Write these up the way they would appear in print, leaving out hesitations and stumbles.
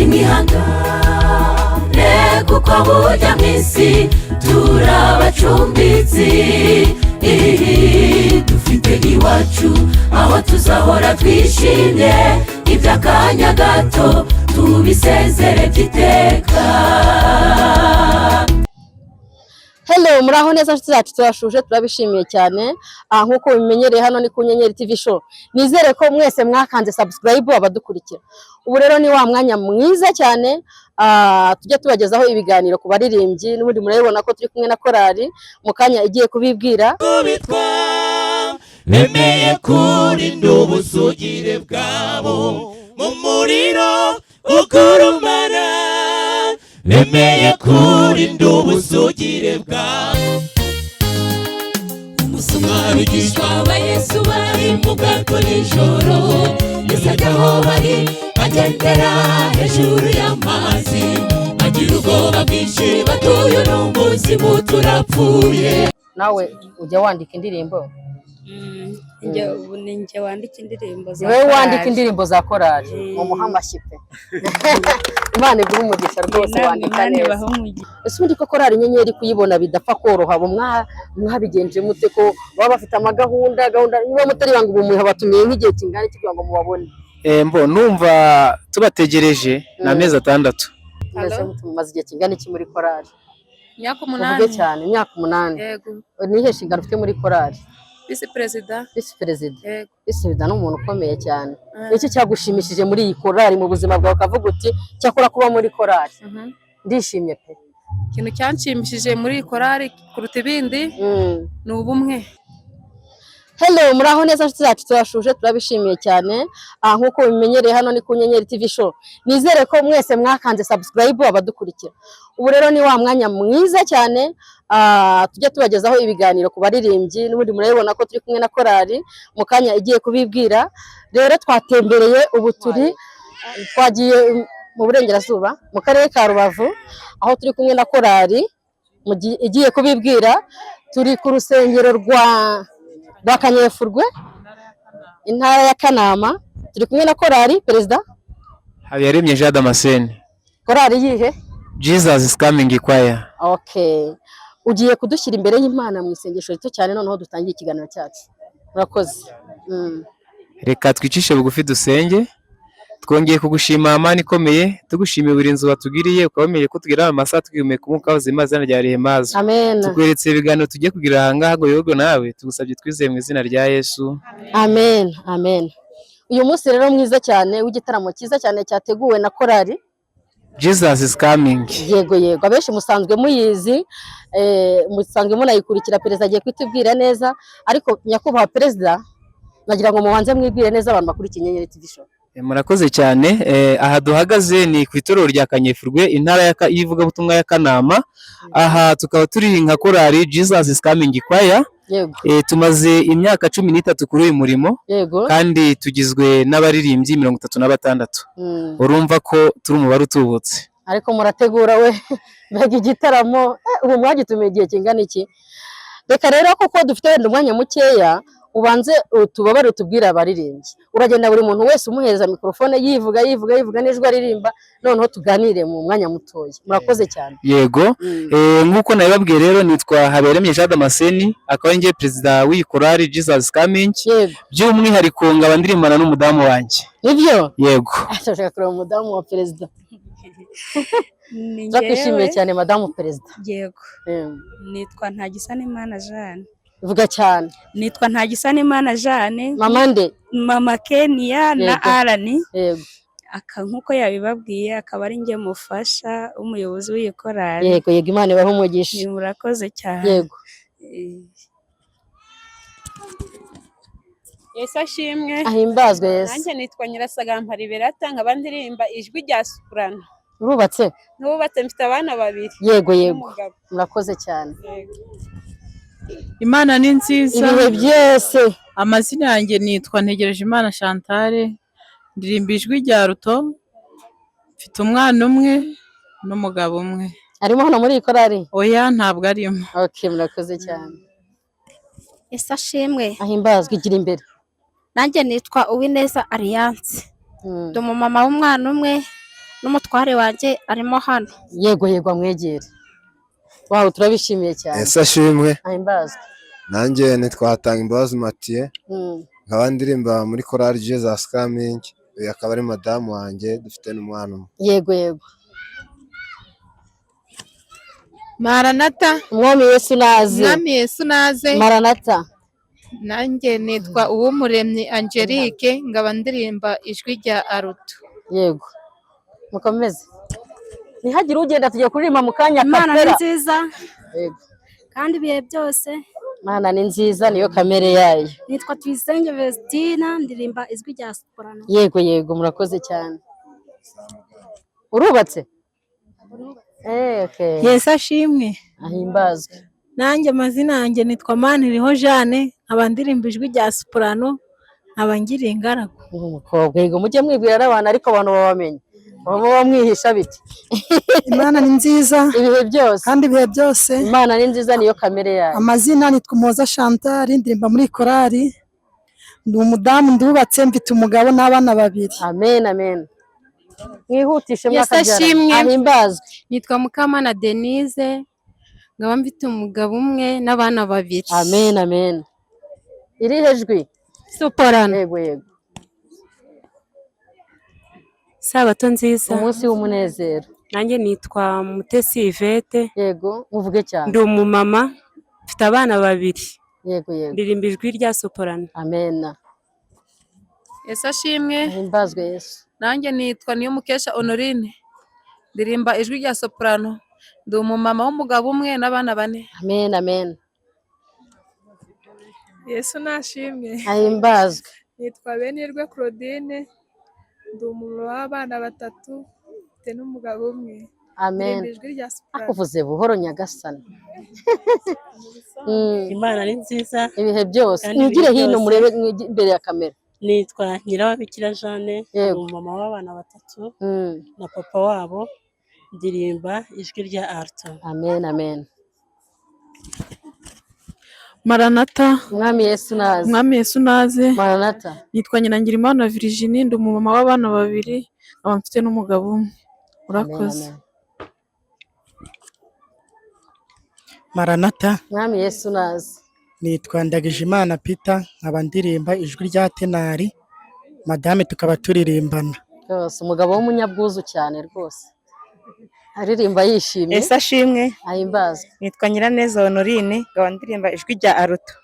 nimwihangane kuko burya mw'isi turabacumbitsi dufite iwacu aho tuzahora twishimye iby'akanya gato tubisezere by'iteka. Hello, muraho neza nshuti zacu turashuje turabishimiye cyane. Nkuko bimenyereye hano ni ku Nyenyeri TV show. Nizere ko mwese mwakanze subscribe abadukurikira. Ubu rero ni wa mwanya mwiza cyane tujya tubagezaho ibiganiro ku baririmbyi n'ubundi murabibona ko turi kumwe na korali mu kanya igiye kubibwira. Nemeye kurinda ubusugire bwabo mu muriro ugurumana. Nemeye kurinda ubusugire bwabo. Abigishwa ba Yesu bari mu bwato nijoro, yasaga aho bari bagendera hejuru y'amazi, bagira ubwoba bwinshi batuye n'umunsi turapfuye. Nawe ujya wandika indirimbo? Ninjye wandika indirimbo za korali. Wewe wandika indirimbo za korali mu muhamashyi pe. Imana iguhe umugisha rwose wandika neza. Ese undi ko korali Nyenyeri kuyibona bidapfa koroha bo mwabigenje mute ko baba bafite amagahunda niba mutari banga ubumuha batumiye nk'igihe kingana kugira ngo mubabone? Mbo numva tubategereje na mezi 6. Mbese mumaze igihe kingana iki muri korali? Imyaka 8. Uvuge cyane imyaka 8. Yego. Nihe nshingano ufite muri korali? Vice President. Vice President. Yego. Vice President ni umuntu ukomeye cyane. Iki cyagushimishije muri iyi korali mu buzima bwawe kavuga uti cyakora kuba muri korali? Ndishimye pe. Ikintu cyanshimishije muri iyi korali kuruta ibindi ni ubumwe. Hello, muraho neza nshuti zacu turashuje turabishimiye cyane. Nkuko bimenyereye hano ni ku Nyenyeri TV show. Nizere ko mwese mwakanze subscribe abadukurikira. Ubu rero ni wa mwanya mwiza cyane tujya tubagezaho ibiganiro ku baririmbyi n'ubundi murabibona ko turi kumwe na korali mu kanya igiye kubibwira. Rero twatembereye ubu twagiye mu burengerazuba mu karere ka Rubavu aho turi kumwe na korali igiye kubibwira. Turi ku rusengero rwa Kanyefurwe intara ya Kanama. Turi kumwe na korali Perezida Habiyaremye Jean Damascene. Korali yihe? Jesus is coming choir. Okay. Ugiye kudushyira imbere y'Imana mu isengesho rito cyane noneho dutangiye ikiganiro cyacu. Murakoze. Reka twicishe bugufi dusenge. Twongeye kugushima Imana ikomeye, tugushimiye uburinzi watugiriye ukabamenye ko tugira amasaha twihumeka umwuka w'ubuzima izina rya Rehemazi. Amen. Tukweretse ibiganiro tugiye kugira ahangaha ngo yogo nawe tugusabye twizeye mu izina rya Yesu. Amen. Amen. Uyu munsi rero mwiza cyane w'igitaramo cyiza cyane cyateguwe na korali Jesus is coming. Yego yego, abenshi musanzwe muyizi, musanzwe munayikurikira. Perezida agiye kwitubwira neza, ariko nyakubahwa Perezida nagira ngo mubanze mwibwire neza abantu bakurikiye Nyenyeri TV show. Murakoze cyane. Aha duhagaze ni ku itorero rya Kanyefurwe intara y'ivuga butumwa ya Kanama. Aha tukaba turi nka korali Jesus is coming choir. Yego. Tumaze imyaka 13 kuri uyu murimo. Yego. Kandi tugizwe n'abaririmbyi 36. Urumva ko turi umubare utubutse. Ariko murategura we mbega igitaramo ubu mwagitumiye igihe kingana iki? Reka rero kuko dufite wenda umwanya mukeya ubanze tubabare utubwira abaririmbyi. Uragenda buri muntu wese umuhereza mikrofone yivuga n'ijwi aririmba noneho tuganire mu mwanya mutoya. Murakoze cyane. Yego. Nkuko nabibabwiye rero nitwa Habiyaremye Jean Damascene, akaba ngiye perezida w'iyi korali Jesus coming. By'umwihariko ngaba ndirimbana n'umudamu wanjye. Nibyo? Yego. Ashaka kureba umudamu wa perezida. Ndakwishimiye cyane madamu perezida. Yego. Nitwa Ntagisanimana Jeanne. Vuga cyane. Nitwa Ntagisanimana Jeanne. Mama nde? Mama Kenya na Arani. Yego. Nkuko yabibabwiye akaba ari njye mufasha umuyobozi w'iyi korali. Yego yego, Imana ibahe umugisha. Murakoze cyane. Yego. Yesu ashimwe. Ahimbazwe Yesu. Nanjye nitwa Nyirasagamba Liberata nkaba ndirimba ijwi rya soprano. Urubatse? Nubatse mfite abana 2. Yego yego. Murakoze cyane. Imana ni nziza. Ibihe byose. Amazina yanjye nitwa Ntegereje Imana Chantal. Ndirimba ijwi rya ruto. Mfite umwana umwe n'umugabo umwe. Arimo hano muri korali? Oya ntabwo arimo. Okay, murakoze cyane. Yesu ashimwe. Ahimbazwe, igira imbere. Nanjye nitwa Uwineza Alliance. Ndi umumama w'umwana umwe n'umutware wanjye arimo hano. Yego yego amwegere. Wow, turabishimiye cyane. Ese ashimwe. Ahimbazwe. Nanjye nitwatanga imbabazi Mathieu. Mm. Nkaba ndirimba muri korali Jesus Coming. Uyu akaba ari madamu wanjye dufite n'umwana umwe. Yego yego. Maranatha. Mwami Yesu naze. Mwami Yesu naze. Maranatha. Nanjye nitwa Uwumuremyi Angelique, ngaba ndirimba ijwi rya Aruto. Yego. Mukomeze. Ntihagire ugenda tujye kuririmba mu kanya Imana ni kapera. nziza Yego. kandi ibihe byose. Imana ni nziza niyo kamere yayo. Nitwa Tuyisenge Vestina, ndirimba ijwi rya soprano. Yego yego murakoze cyane. Urubatse? Okay. Yesu ashimwe. Ahimbazwe. Nanjye amazina yanjye nitwa Maniriho Jeanne, nkaba ndirimba ijwi rya soprano, nkaba ngiriye ingaragu. Umukobwa yego mujye mwibwira n'abantu ariko abantu babamenye. Baba bamwihisha biti. Imana ni nziza Ibihe byose. kandi ibihe byose. Imana ni nziza niyo kamere yayo. Amazina nitwa Umuhoza Chantal, ndirimba muri korali. Ndi umudamu ndubatse, mfite umugabo n'abana 2. Amen amen. Mwihutishe Yesu ashimwe. Ahimbazwe. Nitwa Mukamana Denise, ngaba mfite umugabo umwe n'abana 2. Amen amen. Irihe jwi? Soprano. Yego yego. Sabato nziza. Umunsi w'umunezero. Nanjye nitwa Mutesi Yvette. Yego muvuge cyane. Ndi umumama mfite abana 2. Yego yego. Ndirimba ijwi rya soprano. Amen. Yesu ashimwe. Ahimbazwe Yesu. Nanjye nitwa Niyomukesha Honorine, ndirimba ijwi rya soprano. Ndi umumama w'umugabo umwe n'abana 4. Amen amen. Yesu nashimwe. Ahimbazwe. Nitwa Benirwe Claudine, ndi umumama w'abana 3 mfite n'umugabo umwe. Amen. Ijwi rya soprano. Akuvuze buhoro nyagasani. Imana ni nziza. Ibihe byose. Mwigire hino murebe imbere ya kamera. Nitwa Nyirababikira Jeanne, umumama w'abana 3 na papa wabo, ndirimba ijwi rya Alto. Amen amen. Maranatha. Mwami Yesu naze. Mwami Yesu naze. Maranatha. Nitwa Nyirangirimana Virginie, ndi umumama w'abana 2, nkaba mfite n'umugabo umwe. Urakoze. Maranatha. Mwami Yesu naze. Nitwa Ndagijimana Peter, nkaba ndirimba ijwi rya tenari, madame tukaba turirimbana. Rwose umugabo w'umunyabwuzu cyane rwose. Aririmba yishimye. Yesu ashimwe. Ahimbazwe. Nitwa Nyiraneza Honorine, nkaba ndirimba ijwi rya Aruto.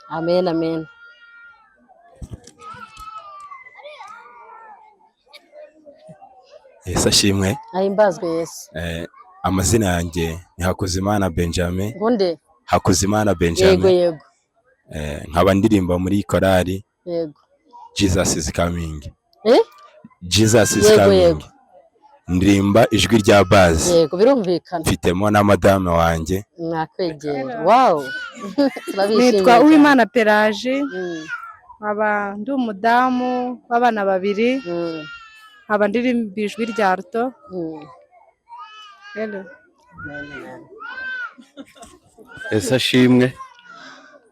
Amen amen. Yesu ashimwe. Ahimbazwe Yesu. Amazina yanjye ni Hakuzimana Benjamin. Ngunde. Hakuzimana Benjamin. Yego yego. Nkaba ndirimba muri korali. Yego. Jesus is coming. Jesus is coming. Yego. Ndirimba ijwi rya bazi. Yego birumvikana. Mfitemo na madame wanjye. Mwakwegera. Wow. Nitwa Uwimana Pelagie. Nkaba ndi umudamu w'abana 2. Nkaba ndirimba ijwi rya Alto. Hello. Yesu ashimwe.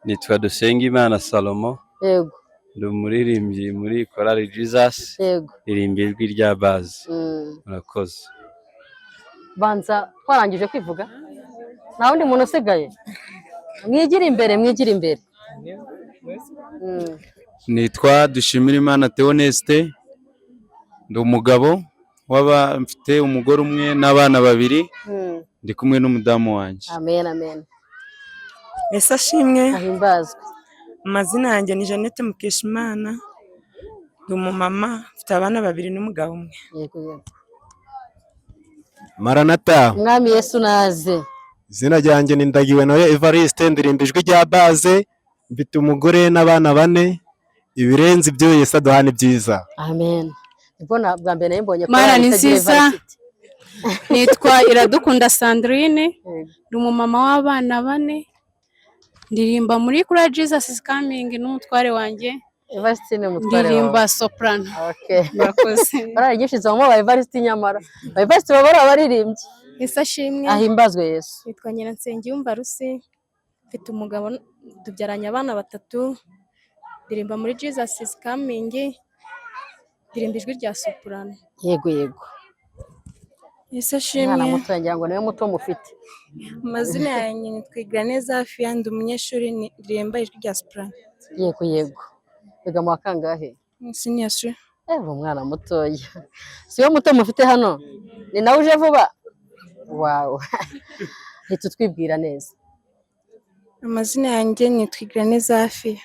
Nitwa Dusengimana Salomo. Yego. Ndi umuririmbyi muri korali Jesus. Yego. Ndirimba ijwi rya bazi. Murakoze. Banza twarangije kwivuga. Nta wundi muntu usigaye. Mwigire imbere. Nitwa Dushimirimana Theoneste. Ndi umugabo mfite umugore umwe n'abana 2. Ndi kumwe n'umudamu wanjye. Amen amen. Yesu ashimwe. Ahimbazwe. Amazina yanjye ni Jeannette Mukeshimana, ndi umumama mfite abana 2 n'umugabo umwe. Yego yego. Maranatha. Mwami Yesu naze. Izina ryanjye ni Ndagiwe nawe Evariste, ndirimba ijwi rya baze, mfite umugore n'abana 4. Ibirenze ibyo Yesu aduhana byiza. Amen. Mbona bwa mbere mbonye Mara ni nziza. Nitwa Iradukunda Sandrine, ndi umumama w'abana 4. Ndirimba muri kuri Jesus is coming n'umutware wanjye. Evariste ni umutware wawe. Ndirimba soprano. Okay. Murakoze. Barayigishizamo ba Evariste nyamara. Ba Evariste baba baririmbye. Yesu ashimwe. Ahimbazwe Yesu. Nitwa Nyiransengiyumva Rusi, mfite umugabo tubyaranye abana 3. Ndirimba muri Jesus is coming. Ndirimba ijwi rya soprano. Yego yego. Ese ashimwe. Umwana muto ngira ngo niwe muto mufite. Amazina yanjye nitwa neza hafi ndi umunyeshuri ndirimba ijwi rya soprano. Yego yego. Biga mu wakangahe? Senior 3. Umwana mutoya. Siwe muto mufite hano? Ni nawe uje vuba? Wow. Hita twibwira neza. Amazina yanjye nitwa neza hafi.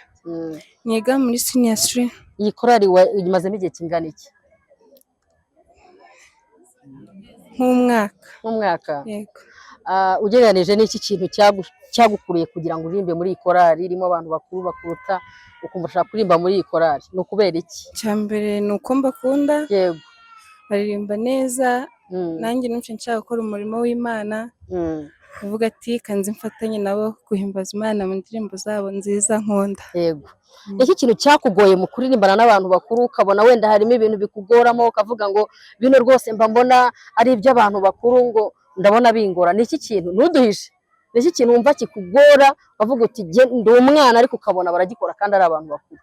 Niga muri senior 3. Iyi korari imazemo igihe kingana iki? Nk'umwaka. Yego. Ugereranije n'iki kintu cyagukuriye kugira ngo uririmbe muri iyi korari irimo abantu bakuru bakuruta ukumva ushaka kuririmba muri iyi korari? Ni ukubera iki? Cyambere ni uko mbakunda. Yego. Baririmba neza. Nanjye numva nshaka gukora umurimo w'Imana. Uvuga ati kanzi mfatanye nabo guhimbaza Imana mu ndirimbo zabo nziza nkunda. Yego. Iki kintu cyakugoye mu kuririmbana n'abantu bakuru ukabona wenda harimo ibintu bikugoramo ukavuga ngo bino rwose mba mbona ari iby'abantu bakuru ngo ndabona bingora? Ni iki kintu ntuduhishe? Ni iki kintu wumva kikugora ukavuga uti ndi umwana ariko ukabona baragikora kandi ari abantu bakuru?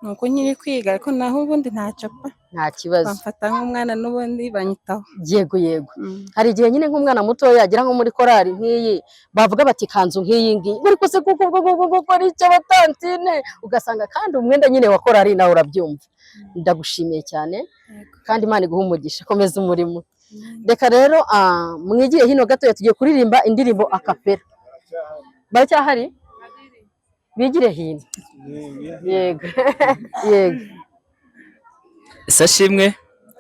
Nuko nkiri kwiga ariko naho ubundi ntacapa. Nta kibazo. Bamfata nk'umwana n'ubundi banyitaho. Yego yego. Hari igihe nyine nk'umwana muto yagira nko muri korari nk'iyi bavuga bati kanzu nk'iyi ngiyi ariko se kuko ari icyo batantine ugasanga kandi umwenda nyine wa korari nawe urabyumva. Ndagushimiye cyane kandi Imana iguha umugisha, komeza umurimo. Reka rero mwigiye hino gato tugiye kuririmba indirimbo akapera. Baracyahari? Bigire hino. Yego. Yego. Sashimwe.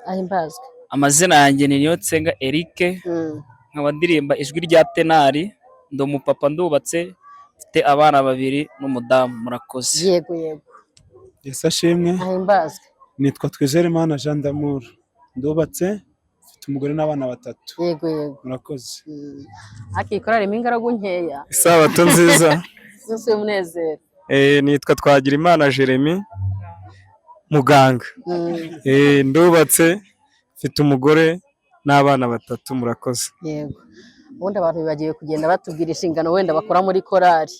Ahimbazwe. Amazina yanjye ni Niyonsenga Eric. Nkaba ndirimba ijwi rya tenari. Ndi umupapa ndubatse mfite abana 2 n'umudamu. Murakoze. Yego yego. Sashimwe. Ahimbazwe. Nitwa Twizerimana Jean d'Amour. Ndubatse mfite umugore n'abana 3. Yego yego. Murakoze. Akikorare mingaragu nkeya. Isabato nziza. Zose umunezero. Nitwa Twagirimana Jeremy muganga. Ndubatse mfite umugore n'abana 3. Murakoze. Yego. Ubundi abantu bagiye kugenda batubwira inshingano wenda bakora muri korari.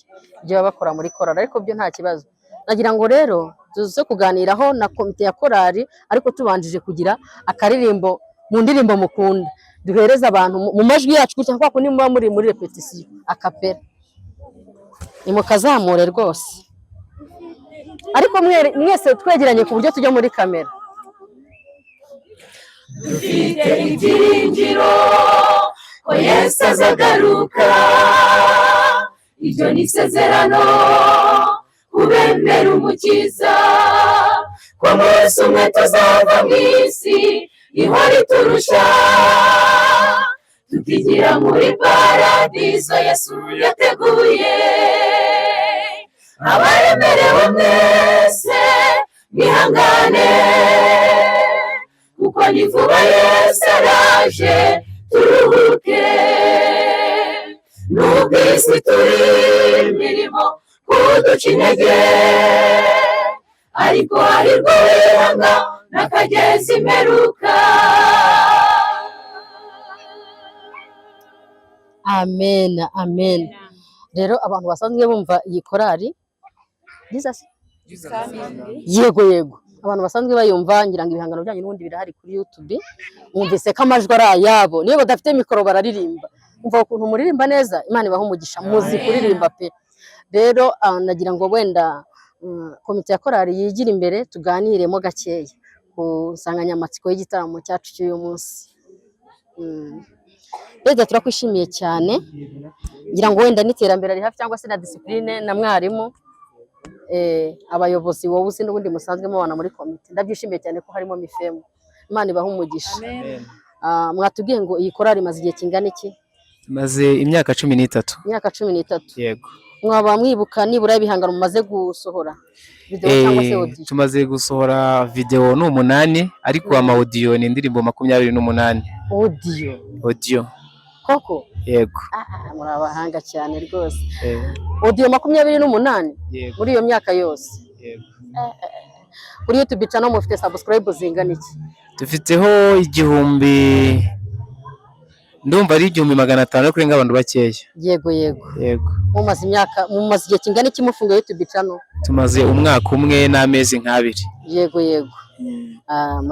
Ibyo bakora muri korari ariko byo nta kibazo. Nagira ngo rero tuze kuganiraho na komite ya korari ariko tubanjije kugira akaririmbo mu ndirimbo mukunda. Duhereza abantu mu majwi yacu gutya kwa kundi muba muri repetition akapera. Nimukazamure rwose. Ariko mwese twegeranye ku buryo tujya muri kamera. Dufite ibyiringiro ko Yesu azagaruka. Ibyo ni isezerano kubemera umukiza. Ko umunsi umwe tuzava mu isi ihora iturusha. Tukigira muri paradizo Yesu yateguye. Abaremerewe mwese mwihangane kuko ni vuba Yesu araje turuhuke. Nubwo isi turi imirimo kuduca intege ariko hahirwa uwihanga n'akagezi imperuka. Amen amen. Rero abantu basanzwe bumva iyi korari yego yego, abantu basanzwe bayumva ngira ngo ibihangano byanyu n'ubundi birahari kuri YouTube. Mwumvise ko amajwi ari ayabo, niyo badafite mikoro bararirimba. Umva ukuntu muririmba neza, Imana ibaha umugisha, muzi kuririmba pe. Rero nagira ngo wenda komite ya korari yigira imbere tuganiremo gakeya ku nsanganyamatsiko y'igitaramo cyacu cy'uyu munsi. Rero turakwishimiye cyane, ngira ngo wenda n'iterambere ari hafi cyangwa se na discipline na mwarimu abayobozi wowe uzi n'ubundi musanzwe mubana muri komite. Ndabyishimiye cyane ko harimo mifemo. Imana ibaha umugisha. Mwatubwiye ngo iyi korari imaze igihe kingana iki? Maze imyaka 13. Imyaka 13. Yego. Mwaba mwibuka nibura ibihangano mumaze gusohora video cyangwa se audio? Tumaze gusohora video ni 8 ariko ama audio ni indirimbo 28. Audio. Koko? Yego. Muri abahanga cyane rwose. Audio 28 muri iyo myaka yose. Yego. Kuri YouTube channel mufite subscribe zingana iki? Dufiteho 1000, ndumva ari 1500 kurenga abantu bakeya. Yego yego. Yego. Mumaze igihe kingana iki mufunga YouTube channel? Tumaze umwaka umwe n'amezi nk'abiri. Yego yego.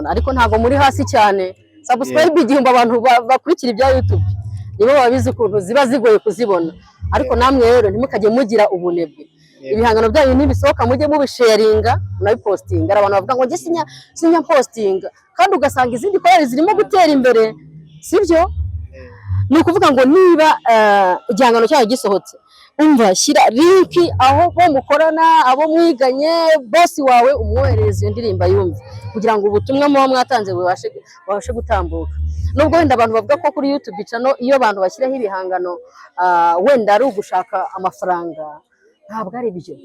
Ariko ntago muri hasi cyane. subscribe igihumbi abantu bakurikira ibya YouTube nibo babizi ukuntu ziba zigoye kuzibona ariko namwe rero ntimukajye mugira ubunebwe ibihangano byanyu nibisohoka mujye mubisharinga munabipostinga abantu bavuga ngo nge sinya postinga kandi ugasanga izindi korali zirimo gutera imbere sibyo ni ukuvuga ngo niba igihangano cyayo gisohotse umva shyira linki aho bo mukorana abo mwiganye boss wawe umwoherereza iyo ndirimbo yumva kugira ngo ubutumwa muba mwatanze bubashe gutambuka nubwo wenda abantu bavuga ko kuri YouTube channel iyo abantu bashyiraho ibihangano wenda ari ugushaka amafaranga ntabwo ari byo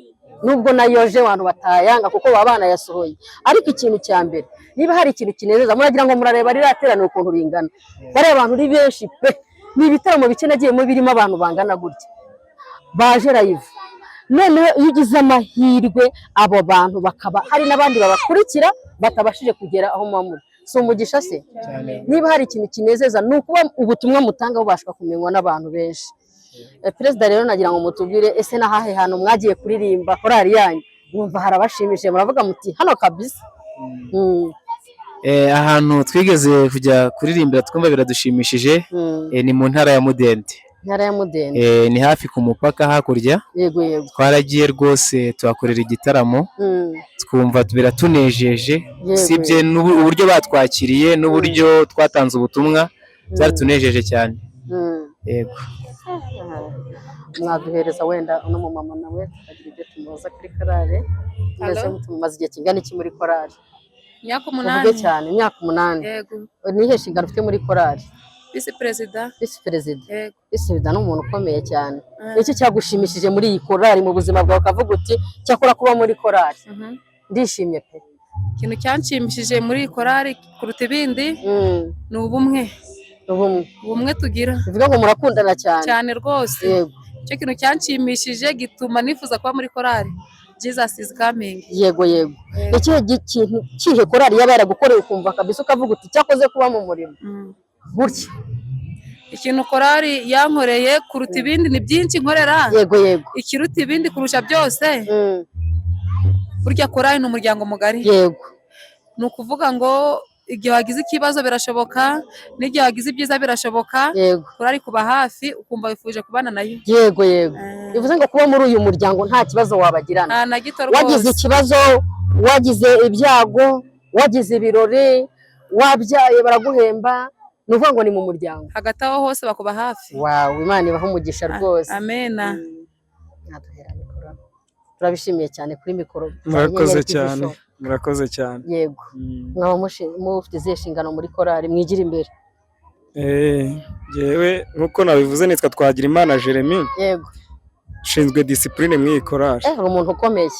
nubwo nayoje abantu batayanga kuko baba banayasohoye ariko ikintu cya mbere niba hari ikintu kinezeza muragira ngo murareba riraterana ukuntu ringana bari abantu uri benshi pe ni ibitaramo bike nagiyemo birimo abantu bangana gutya baje live none iyo ugize amahirwe abo bantu bakaba hari n'abandi babakurikira batabashije kugera aho muri so umugisha se niba hari ikintu kinezeza nuko ubutumwa mutanga bubashaka kumenywa n'abantu benshi Perezida rero nagira ngo mutubwire ese nahahe hano mwagiye kuririmba korali yanyu mwumva harabashimishije muravuga muti hano kabisa ahantu twigeze kujya kuririmbira twumva biradushimishije ni mu ntara ya Mudende ni hafi ku mupaka hakurya yego twaragiye rwose tuhakorera igitaramo twumva biratunejeje sibye n'uburyo batwakiriye n'uburyo twatanze ubutumwa byaratunejeje cyane yego mwaduhereza wenda uno mu mama nawe agira ibyo tumubaza kuri korali mwese mutumaze igihe kingana iki muri korali imyaka 8 uvuge cyane imyaka 8 yego nihe nshingano ufite muri korali Vice Perezida ni umuntu ukomeye cyane iki cyagushimishije muri iyi korali mu buzima bwawe ukavuga uti cyakora kuba muri korali ndishimye pe ikintu cyanshimishije muri iyi korali kuruta ibindi ni ubumwe tugira bivuga ngo murakundana cyane rwose icyo kintu cyanshimishije gituma nifuza kuba muri korali Jesus is coming yego ikihe kintu kihe korali yaba yaragukoreye ukumva kabisa ukavuga uti cyakoze kuba mu murimo gutya ikintu korali yankoreye kuruta ibindi ni byinshi nkorera yego ikiruta ibindi kurusha byose burya korali ni umuryango mugari yego ni ukuvuga ngo igihe wagize ikibazo birashoboka n'igihe wagize ibyiza birashoboka korali kuba hafi ukumva wifuje kubana nayo yego bivuze ngo kuba muri uyu muryango nta kibazo wabagirana na gito rwose wagize ikibazo wagize ibyago wagize ibirori wabyaye baraguhemba nuvuga ngo ni mu muryango hagati aho hose bakuba hafi wow Imana ibaha umugisha rwose amena turabishimiye cyane kuri mikoro murakoze cyane yego mwaba mufite izihe nshingano muri korali mwigira imbere yewe nkuko nabivuze nitwa Twagirimana Jeremy yego ushinzwe discipline mu iyi korali uri umuntu ukomeye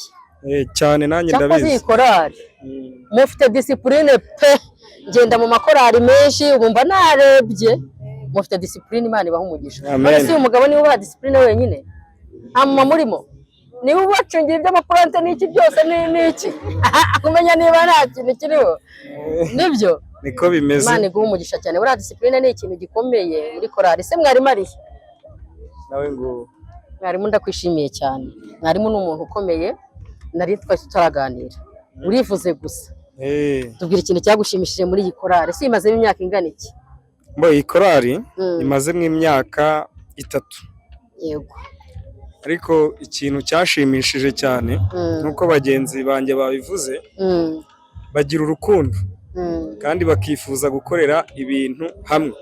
cyane nanjye ndabizi cyakoze iyi korali mufite discipline pe ngenda mu makorali menshi ubumva narebye mufite discipline Imana ibaha umugisha ese uyu mugabo niwe ubaha discipline wenyine nta mama murimo niba ubacungira iby'amaplante n'iki byose n'iki kumenya niba nta kintu kiriho nibyo niko bimeze Imana iguha umugisha cyane buriya discipline ni ikintu gikomeye muri korali se mwarimu arihe nawe ngo mwarimu ndakwishimiye cyane mwarimu ni umuntu ukomeye nari turaganira urivuze gusa tubwira ikintu cyagushimishije muri iyi korali se imazemo imyaka ingana iki iyi korali imazemo imyaka 3 yego ariko ikintu cyashimishije cyane nkuko bagenzi banjye babivuze bagira urukundo kandi bakifuza gukorera ibintu hamwe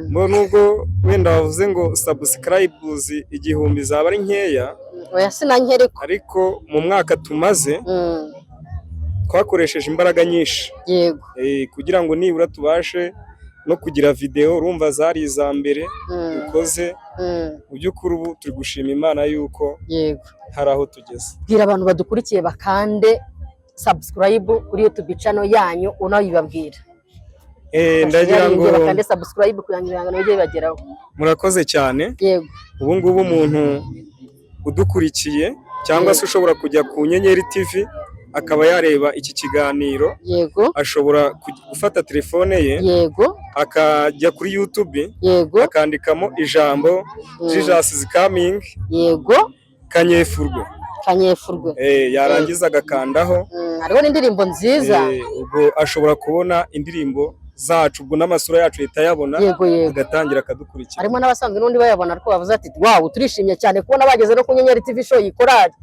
nubwo wenda bavuze ngo subscribers 1000 zaba ari nkeya oya sinankereko ariko mu mwaka tumaze twakoresheje imbaraga nyinshi yego kugira ngo nibura tubashe no kugira video urumva zari iza mbere ukoze mu by'ukuri ubu turi gushima Imana yuko yego hari aho tugeze bwira abantu badukurikiye bakande subscribe kuri YouTube channel yanyu unayibabwira ndagira ngo bakande subscribe kuyangira ngo bijye bageraho murakoze cyane yego ubu ngubu umuntu udukurikiye cyangwa se ushobora kujya ku Nyenyeri TV akaba yareba iki kiganiro yego ashobora gufata telefone ye yego akajya kuri YouTube yego akandikamo ijambo Jesus is coming yego Kanyefurwe Kanyefurwe. Yarangiza agakandaho. Hariho n'indirimbo nziza. Ubwo ashobora kubona indirimbo zacu, ubwo n'amasura yacu leta yabona agatangira akadukurikira. Harimo n'abasanzwe n'undi bayabona ariko bavuze ati wow, turishimye cyane kubona bageze no ku Nyenyeri TV show yikorari.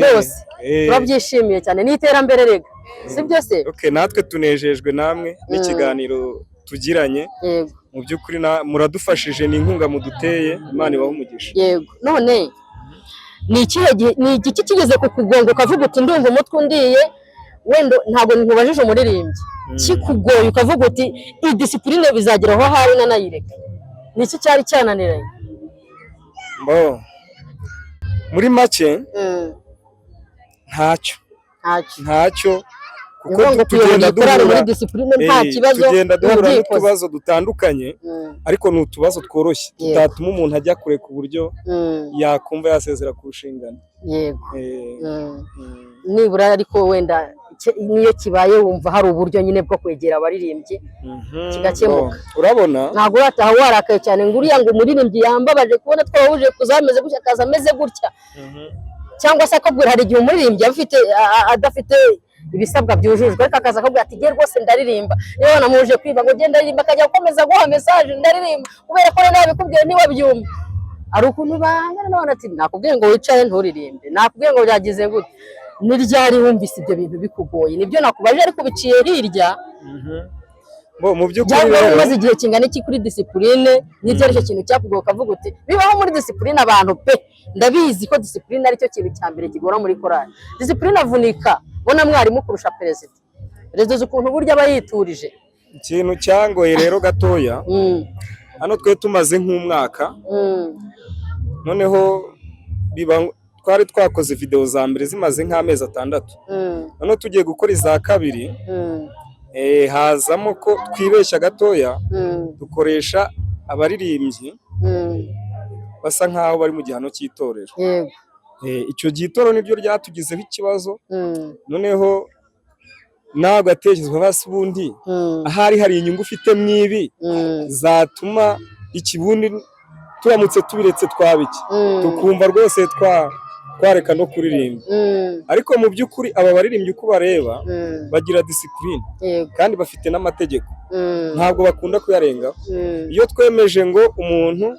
Byose turabyishimiye cyane, ni iterambere rega, sibyo se? Natwe tunejejwe namwe n'ikiganiro tugiranye. Mu by'ukuri muradufashije, ni inkunga muduteye, Imana ibahe umugisha. Yego. None ni igiki kigeze kukugonga ukavuga uti ndumva umutwe undiye, wenda ntabwo nkubajije umuririmbyi, kikugoye ukavuga uti iyi discipline bizageraho hari nanayireka? Ni iki cyari cyananiranye? Muri make ntacyo kuko tugenda duhura n'utubazo dutandukanye, ariko ni utubazo tworoshye tutatuma umuntu ajya kure ku buryo yakumva yasezera ku nshingano. Nibura ariko wenda niyo kibaye wumva hari uburyo nyine bwo kwegera abaririmbyi kigakemuka. Urabona ntabwo urataha warakaye cyane ngo uriya ngo umuririmbyi yambabaje kubona twahuje kuzameze gutya akaza ameze gutya, cyangwa se akabwira hari igihe umuririmbyi adafite ibisabwa byujujwe ariko akaza akabwira ati ngiye rwose ndaririmba, niba wanamuje kwiba ngo genda aririmba akajya gukomeza guha message ndaririmba kubera ko nabikubwiye niba byumva. Ari ukuntu bangana n'abana ati nakubwiye ngo wicare nturirimbe, nakubwiye ngo byagize gute, ni ryari wumvise ibyo bintu bikugoye? Nibyo nakubaje ariko biciye hirya. Mu by'ukuri umaze igihe kingana iki kuri discipline, n'ibyo aricyo kintu cyakugoye ukavuga uti bibaho muri discipline abantu pe, ndabizi ko discipline aricyo kintu cya mbere kigora muri korali. Discipline avunika bona mwarimu kurusha perezida. Perezida ukuntu burya aba yiturije. Ikintu cyangoye rero gatoya, hano twe tumaze nk'umwaka, noneho twari twakoze video za mbere zimaze nk'amezi 6, noneho tugiye gukora iza kabiri, hazamo ko twibeshya gatoya, dukoresha abaririmbyi basa nkaho bari mu gihano cy'itorero. Icyo gitoro nibyo ryatugizeho ikibazo, noneho nawe gatekerezwa basi ubundi ahari hari inyungu ufite mwibi zatuma ikibundi turamutse tubiretse twabiki tukumva rwose twareka no kuririmba. Ariko mu by'ukuri aba baririmbyi uko bareba bagira discipline kandi bafite n'amategeko, ntabwo bakunda kuyarengaho. Iyo twemeje ngo umuntu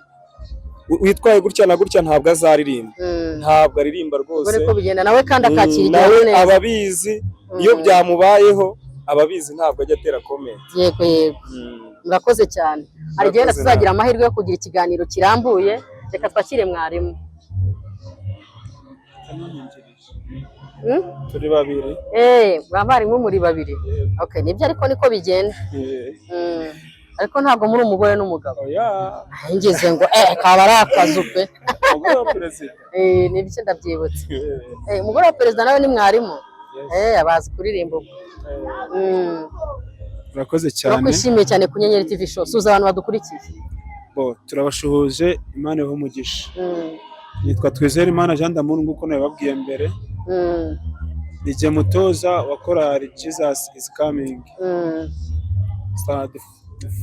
witwaye gutya na gutya ntabwo azaririmba, ntabwo aririmba rwose, ko bigenda nawe kandi akakira igihe neza. Ababizi iyo byamubayeho ababizi ntabwo ajya atera comment. Yego murakoze cyane. Hari igihe tuzagira amahirwe yo kugira ikiganiro kirambuye, reka twakire mwarimu. Turi babiri. Mwarimu muri babiri. Okay, nibyo ariko niko bigenda. Ariko ntabwo muri umugore n'umugabo. Ngeze ngo kaba ari akazu pe. Umugore wa perezida. Nibyo ndabyibutse. Umugore wa perezida nawe ni mwarimu. Abazi kuririmba ubwo. Murakoze cyane. Turakwishimiye cyane ku Nyenyeri TV show. Suza abantu badukurikiye. Turabashuhuje, Imana ibahe umugisha. Nitwa Twizeyimana Jean d'Amour nguko nababwiye mbere. Nije mutoza wa korali Jesus is coming.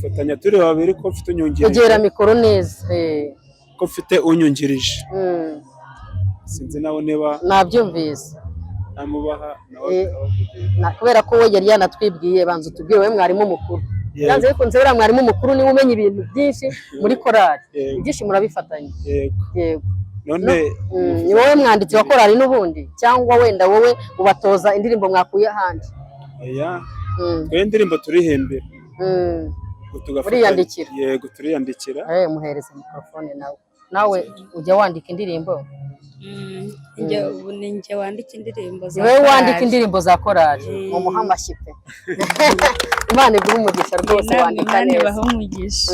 Fatanya turi babiri ko mfite unyungirije. Egera mikoro neza. Ko mfite unyungirije. Sinzi nawe niba nabyumvise. Namubaha nawe kubera ko we yari yanatwibwiye banza tubwire we mwarimu mukuru. Yanze bikunze bera mwarimu mukuru ni umenya ibintu byinshi muri korali. Ibyinshi murabifatanya. Yego. None ni wowe mwanditsi wa korali n'ubundi cyangwa wenda wowe ubatoza indirimbo mwakuye ahandi? Twe indirimbo turihembera. Turiyandikira. Yego turiyandikira. Muhereze mikrofone nawe ujya wandika indirimbo? Ninjye wandika indirimbo za korali. Wowe wandika indirimbo za korali mu muhamashyi pe. Imana iguhe umugisha rwose, wandika neza. Imana ibahe umugisha.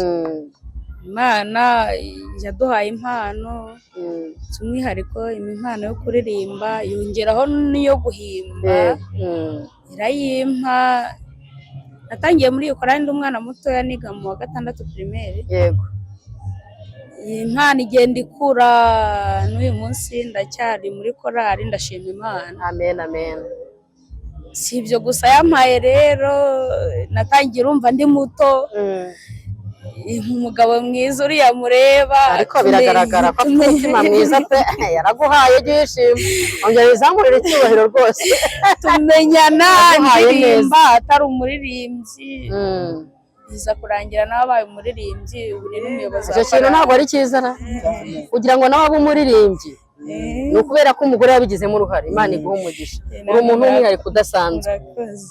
Imana yaduhaye impano by'umwihariko impano yo kuririmba, yongeraho n'iyo guhimba irayimpa. Natangiye muri iyo korali ndi umwana mutoya niga mu wa 6 primaire. Yego. Iyi mpano igenda ikura, n'uyu munsi ndacyari muri korali, ndashima Imana. Amen amen. Si ibyo gusa yampaye rero, natangiye urumva ndi muto umugabo mwiza uriya mureba ariko biragaragara ko afite umutima mwiza pe yaraguhaye byishimo ongera izamurira icyubahiro rwose tumenyana ndirimba atari umuririmbyi biza kurangira nawe abaye umuririmbyi ubu ni n'umuyobozi icyo kintu ntabwo ari cyiza kugira ngo nawe abe umuririmbyi ni ukubera ko umugore yabigizemo uruhare Imana iguha umugisha uri umuntu w'umwihariko udasanzwe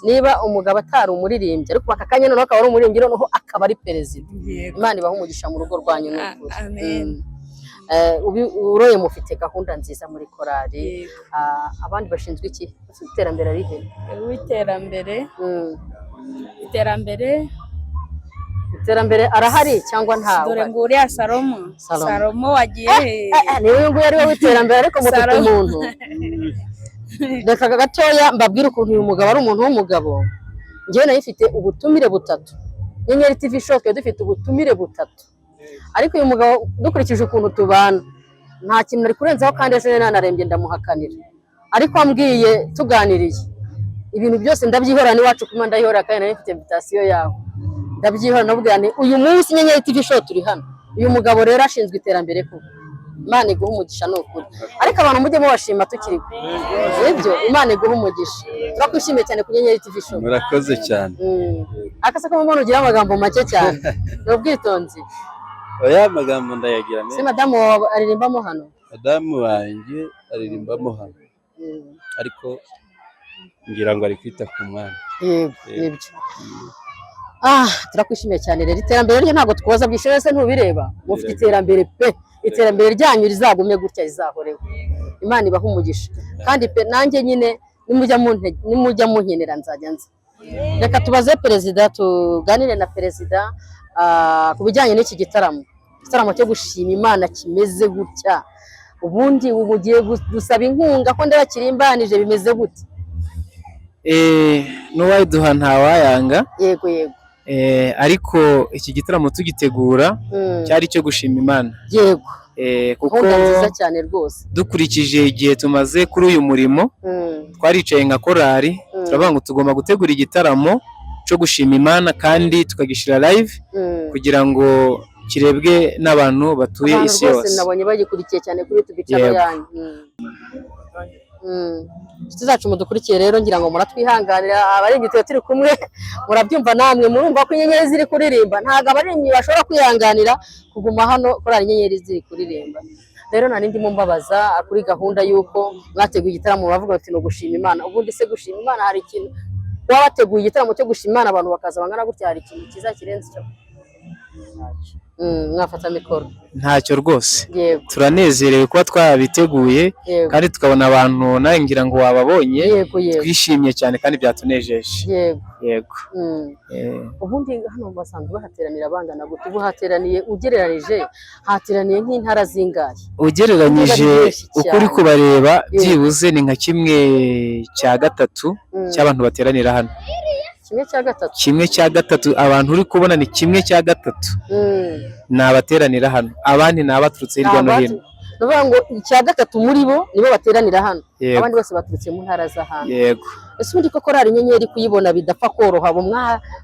niba umugabo atari umuririmbyi ariko aka kanya noneho akaba ari umuririmbyi noneho akaba ari perezida Imana ibaha umugisha mu rugo rwanyu uroye mufite gahunda nziza muri korali abandi bashinzwe iki iterambere ari he iterambere arahari cyangwa ntawe dore ngo uriya Salomo wagiye niwe nguyu ari we w'iterambere ariko mufite umuntu reka gatoya mbabwire ukuntu uyu mugabo ari umuntu w'umugabo njyewe nayo ifite ubutumire butatu Nyenyeri TV show dufite ubutumire butatu ariko uyu mugabo dukurikije ukuntu tubana nta kintu nari kurenzaho kandi ejo nanarembye ndamuhakanira ariko ambwiye tuganiriye ibintu byose ndabyihora n'iwacu kuma ndayihora kandi nayo ifite invitation yawe ndabyihora nabwira ni uyu munsi Nyenyeri TV show turi hano uyu mugabo rero ashinzwe iterambere ko Imana iguha umugisha n'ukuri ariko abantu mujye mubashima tukiri ibyo Imana iguha umugisha turakwishimiye cyane ku Nyenyeri TV show murakoze cyane akase ko mbona ugira amagambo make cyane n'ubwitonzi oya amagambo ndayagira se madamu aririmbamo hano madamu wanjye aririmbamo hano ariko ngira ngo ari kwita ku mwana yego nibyo turakwishimiye cyane rero iterambere ryo ntabwo twoza bwishoye se ntubireba mufite iterambere pe iterambere ryanyu rizagume gutya rizahoreho Imana ibaha umugisha kandi pe nanjye nyine nimujya munkenera nzajya nza reka tubaze perezida tuganire na perezida ku bijyanye n'iki gitaramo cyo gushima Imana kimeze gutya ubundi mugiye gusaba inkunga ko ndabakirimbanije bimeze gute n'uwayiduha ntawayanga yego ariko iki gitaramo tugitegura cyari cyo gushima Imana yego kuko nziza cyane rwose dukurikije igihe tumaze kuri uyu murimo twaricaye nka korali turavuga ngo tugomba gutegura igitaramo cyo gushima Imana kandi tukagishyira live kugira ngo kirebwe n'abantu batuye isi yose nabonye bagikurikiye cyane kuri YouTube channel yanyu inshuti zacu mudukurikiye rero ngira ngo muratwihanganira abaringi turi kumwe murabyumva namwe murumva ko inyenyeri ziri kuririmba ntago abaringi bashobora kwihanganira kuguma hano korali inyenyeri ziri kuririmba rero nari ndimo mbabaza kuri gahunda y'uko mwateguye igitaramo bavuga bati no gushima Imana ubundi se gushima Imana hari ikintu wabateguye igitaramo cyo gushima Imana abantu bakaza bangana gutya hari ikintu kiza kirenze cyo mwafata mikoro ntacyo rwose turanezerewe kuba twabiteguye kandi tukabona abantu nawe ngira ngo wababonye twishimye cyane kandi byatunejeje yego ubundi hano basanzwe bahateranira bangana gute ubu hateraniye ugereranije hateraniye nk'intara zingahe ugereranyije ukuri kubareba byibuze ni nka 1/3 cy'abantu bateranira hano 1/3 abantu uri kubona ni 1/3 ni abateranira hano abandi ni abaturutse hirya no hino nuvuga ngo 1/3 muri bo nibo bateranira hano abandi bose baturutse mu ntara z'ahandi yego ese undi ko korali inyenyeri kuyibona bidapfa koroha bo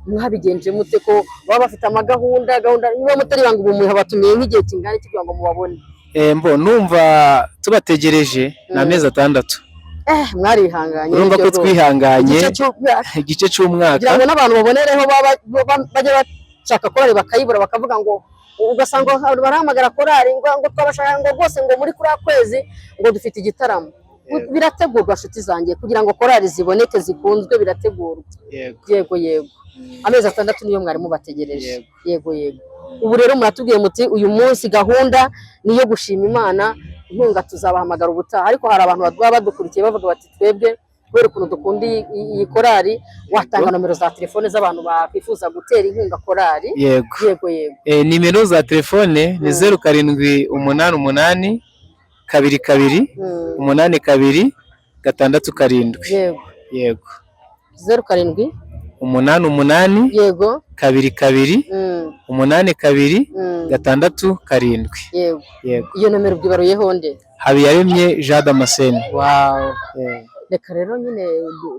mwabigenje mute ko baba bafite amagahunda niba mutari banga ubumuha batumiye nk'igihe kingana kugira ngo mubabone mbo numva tubategereje na mezi 6 mwarihanganye urumva ko twihanganye igice cy'umwaka kugira ngo n'abantu babonereho bajya bashaka korali bakayibura bakavuga ngo ugasanga barahamagara korali ngo twabashaka ngo rwose ngo muri kuri kwezi ngo dufite igitaramo birategurwa nshuti zanjye kugira ngo korali ziboneke zikunzwe birategurwa yego amezi 6 niyo mwari mubategereje yego ubu rero muratubwiye muti uyu munsi gahunda niyo gushima Imana inkunga tuzabahamagara ubutaha ariko hari abantu baba badukurikiye bavuga bati twebwe kubera ukuntu dukunda iyi korali watanga nomero za telefone z'abantu bakwifuza gutera inkunga korali yego nimero za telefone ni 0788 22 82 667 yego 07 88 yego 22 82 667 yego iyo nomero bwibaruyeho nde Habiyaremye Jean Damascene wow reka rero nyine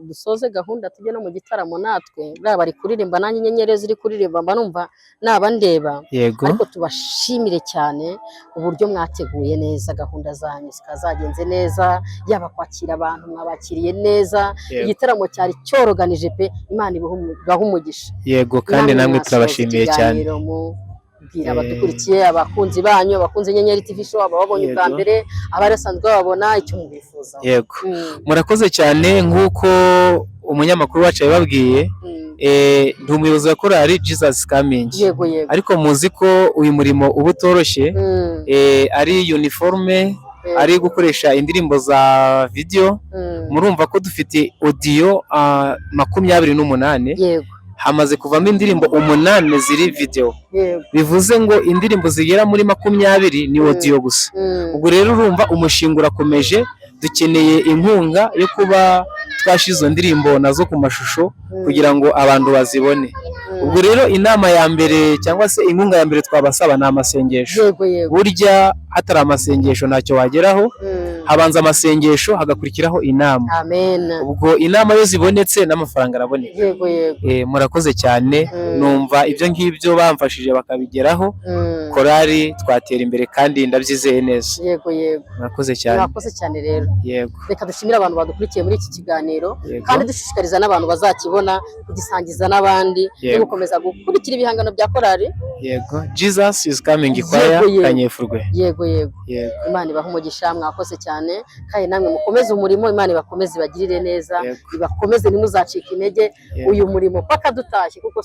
dusoze gahunda tujye no mu gitaramo natwe bwa bari kuririmba nanjye inyenyeri ziri kuririmba mba numva naba ndeba Yego. ariko tubashimire cyane uburyo mwateguye neza gahunda zanyu zikazagenze neza yaba kwakira abantu mwabakiriye neza Yego. igitaramo cyari cyoroganije pe Imana ibahe umugisha. Yego kandi namwe turabashimiye cyane. Bwira abadukurikiye abakunzi banyu abakunzi inyenyeri TV show ababonye bwa mbere abarasanzwe babona icyo mubifuza. Yego. Murakoze cyane nk'uko umunyamakuru wacu yababwiye ndi umuyobozi wa korali Jesus is Coming. Yego yego. Ariko muzi ko uyu murimo uba utoroshye ari uniforme ari gukoresha indirimbo za video murumva ko dufite audio 28. Yego. Hamaze kuvamo indirimbo 8 ziri video. Yego. Bivuze ngo indirimbo zigera muri 20 ni audio gusa. Ubwo rero urumva umushinga urakomeje dukeneye inkunga yo kuba twashizo ndirimbo nazo ku mashusho kugira ngo abantu bazibone. Ubwo rero inama ya mbere cyangwa se inkunga ya mbere twabasaba na amasengesho. Yego yego. Burya hatari amasengesho ntacyo wageraho. Habanza amasengesho hagakurikiraho inama. Amen. Ubwo inama yo zibonetse n'amafaranga araboneka. Yego yego. Murakoze cyane numva ibyo ngibyo bamfashije bakabigeraho. Korali twatera imbere kandi ndabyizeye neza. Yego yego. Murakoze cyane. Murakoze cyane rero. Yego. Reka dushimire abantu badukurikiye muri iki kiganiro kandi dushishikariza n'abantu bazakibona kugisangiza n'abandi no gukomeza gukurikira ibihangano bya korali. Yego. Jesus is Coming kwaya Kanyefurwe. Yego yego. Imana ibahe umugisha mwakoze cyane kandi namwe mukomeze umurimo Imana ibakomeze ibagirire neza ibakomeze ntimuzacike intege uyu murimo paka dutashye kuko